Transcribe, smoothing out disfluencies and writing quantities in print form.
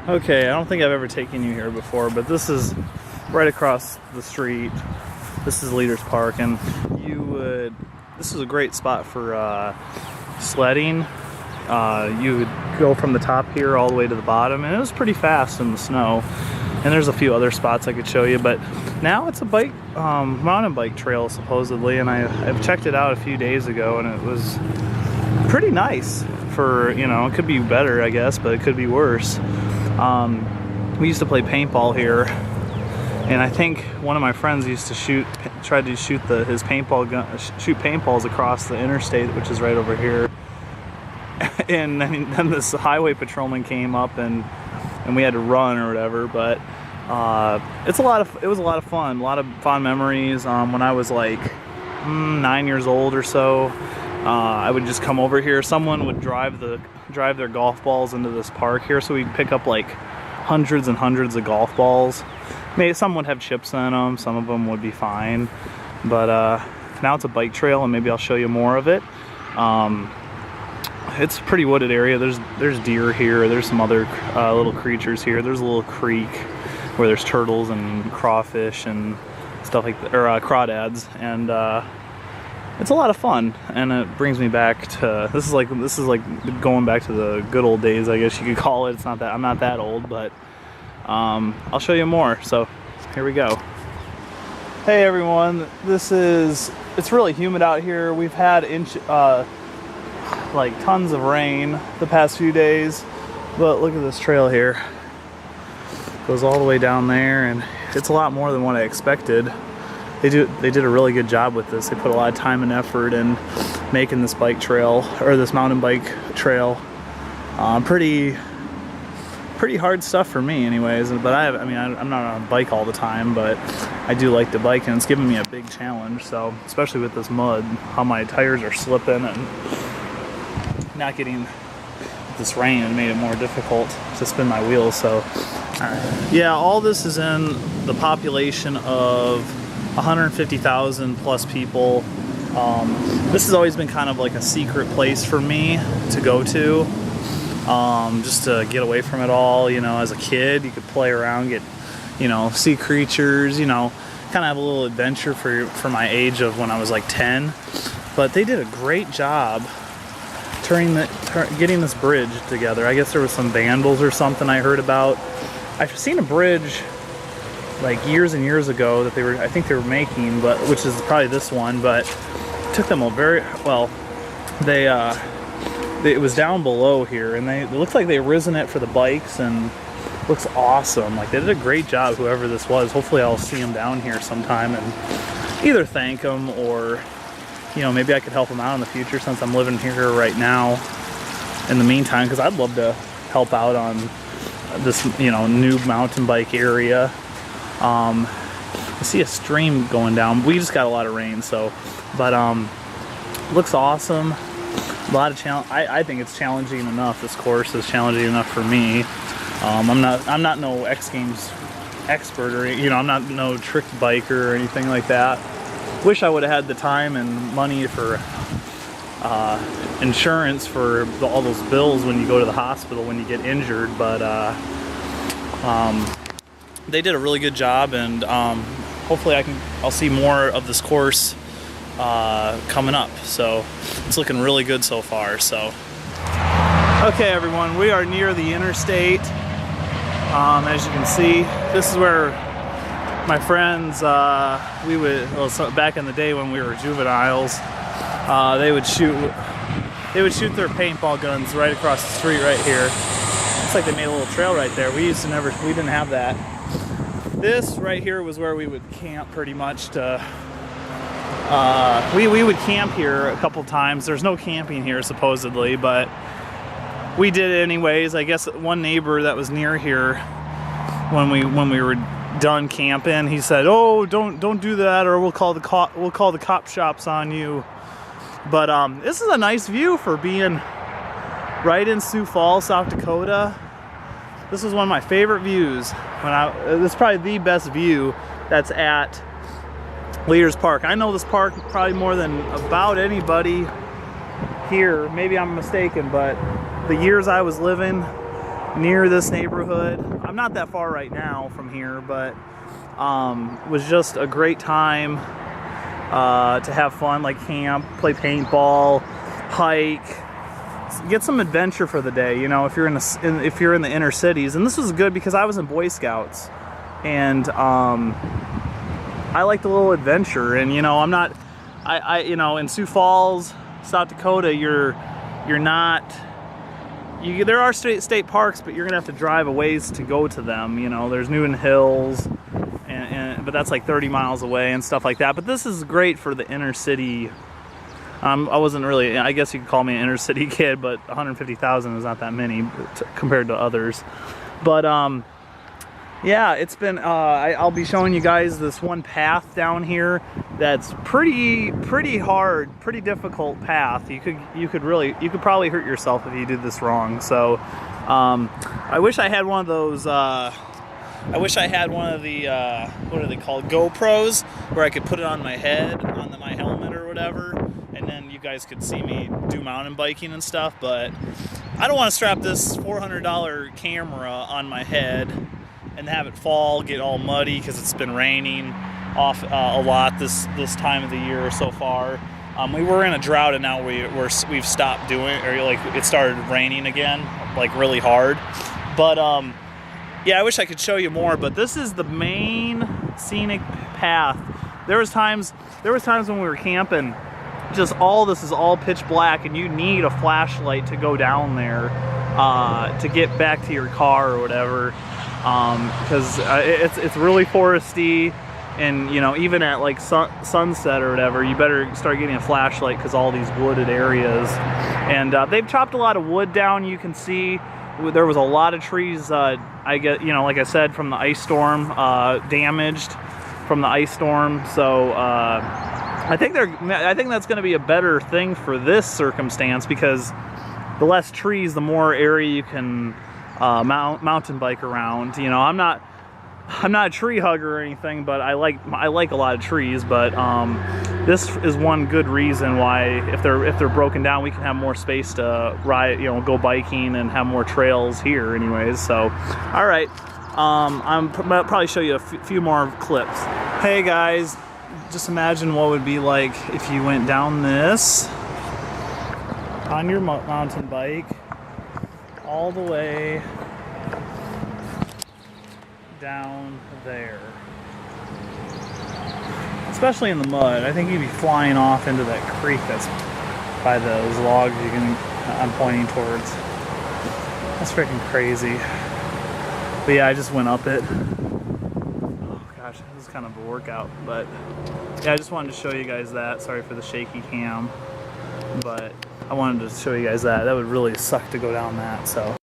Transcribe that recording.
Okay, I don't think I've ever taken you here before, but this is right across the street. This is Leaders Park, and this is a great spot for sledding. You would go from the top here all the way to the bottom, and it was pretty fast in the snow. And there's a few other spots I could show you, but now it's a mountain bike trail supposedly, and I've checked it out a few days ago, and it was pretty nice. For, you know, it could be better, I guess, but it could be worse. We used to play paintball here, and I think one of my friends used to tried to shoot his paintball gun, shoot paintballs across the interstate, which is right over here. And then this highway patrolman came up, and we had to run or whatever. But it was a lot of fun, a lot of fond memories. When I was like 9 years old or so, I would just come over here. Someone would drive their golf balls into this park here, so we'd pick up like hundreds and hundreds of golf balls. Maybe some would have chips in them, some of them would be fine. But now it's a bike trail, and maybe I'll show you more of it. It's a pretty wooded area. There's deer here. There's some other little creatures here. There's a little creek where there's turtles and crawfish and stuff like that, or crawdads, and it's a lot of fun. And it brings me back to this is like going back to the good old days, I guess you could call it. It's not that I'm not that old, but I'll show you more. So here we go. Hey everyone, it's really humid out here. We've had like tons of rain the past few days, but look at this trail here. It goes all the way down there, and it's a lot more than what I expected. They did a really good job with this. They put a lot of time and effort in making this bike trail, or this mountain bike trail. Pretty hard stuff for me anyways, but I'm not on a bike all the time, but I do like to bike, and it's given me a big challenge. So especially with this mud, how my tires are slipping, and not getting this rain, it made it more difficult to spin my wheels. So yeah, all this is in the population of 150,000 plus people. This has always been kind of like a secret place for me to go to, just to get away from it all. You know, as a kid, you could play around, get, you know, see creatures, you know, kind of have a little adventure for my age of when I was like 10. But they did a great job getting this bridge together. I guess there was some vandals or something I heard about. I've seen a bridge like years and years ago that I think they were making, but which is probably this one, but it took them a very well. It was down below here, and it looks like they risen it for the bikes, and it looks awesome. Like, they did a great job, whoever this was. Hopefully I'll see them down here sometime and either thank them, or, you know, maybe I could help them out in the future since I'm living here right now in the meantime, because I'd love to help out on this, you know, new mountain bike area. I see a stream going down. We just got a lot of rain, so, but looks awesome. A lot of challenge. I think it's challenging enough. This course is challenging enough for me. I'm not no X Games expert, or, you know, I'm not no trick biker or anything like that. Wish I would have had the time and money for insurance for all those bills when you go to the hospital when you get injured, but they did a really good job, and hopefully I'll see more of this course coming up. So it's looking really good so far. So okay everyone, we are near the interstate. As you can see, this is where my friends, back in the day when we were juveniles, they would shoot their paintball guns right across the street right here. Looks like they made a little trail right there. We didn't have that. This right here was where we would camp pretty much to, we would camp here a couple times. There's no camping here supposedly, but we did it anyways. I guess one neighbor that was near here, when we were done camping, he said, "Oh, don't do that, or we'll call the cop shops on you." But this is a nice view for being right in Sioux Falls, South Dakota. This is one of my favorite views. This is probably the best view that's at Leaders Park. I know this park probably more than about anybody here. Maybe I'm mistaken, but the years I was living near this neighborhood. I'm not that far right now from here, but was just a great time to have fun, like camp, play paintball, hike, get some adventure for the day. You know, if you're if you're in the inner cities, and this was good because I was in Boy Scouts, and I like the little adventure. And you know, I'm not, you know, in Sioux Falls, South Dakota, you're not. There are state parks, but you're gonna have to drive a ways to go to them. You know, there's Newton Hills, but that's like 30 miles away and stuff like that. But this is great for the inner city. I wasn't really, I guess you could call me an inner city kid, but 150,000 is not that many compared to others. But yeah, it's been, I'll be showing you guys this one path down here that's pretty hard, pretty difficult path. You could probably hurt yourself if you did this wrong. So I wish I had one of those, I wish I had one of the, what are they called, GoPros, where I could put it on my head, on my helmet or whatever, and then you guys could see me do mountain biking and stuff. But I don't want to strap this $400 camera on my head and have it fall, get all muddy because it's been raining off a lot this time of the year so far. We were in a drought, and now we've stopped doing, or like it started raining again, like really hard. But yeah, I wish I could show you more, but this is the main scenic path. There was times when we were camping, just this is all pitch black, and you need a flashlight to go down there to get back to your car or whatever, because it's really foresty, and you know, even at like sunset or whatever, you better start getting a flashlight because all these wooded areas. And they've chopped a lot of wood down. You can see there was a lot of trees, I get, you know, like I said, from the ice storm, damaged from the ice storm. So I think that's going to be a better thing for this circumstance, because the less trees, the more area you can mountain bike around. You know, I'm not a tree hugger or anything, but I like a lot of trees. But this is one good reason why, if they're broken down, we can have more space to ride, you know, go biking and have more trails here anyways. So all right, I'll probably show you a few more clips. Hey guys, just imagine what it would be like if you went down this on your mountain bike all the way down there, especially in the mud. I think you'd be flying off into that creek that's by those logs I'm pointing towards. That's freaking crazy. But yeah, I just went up it. Oh gosh, this is kind of a workout, but yeah, I just wanted to show you guys that. Sorry for the shaky cam, but I wanted to show you guys that. That would really suck to go down that. So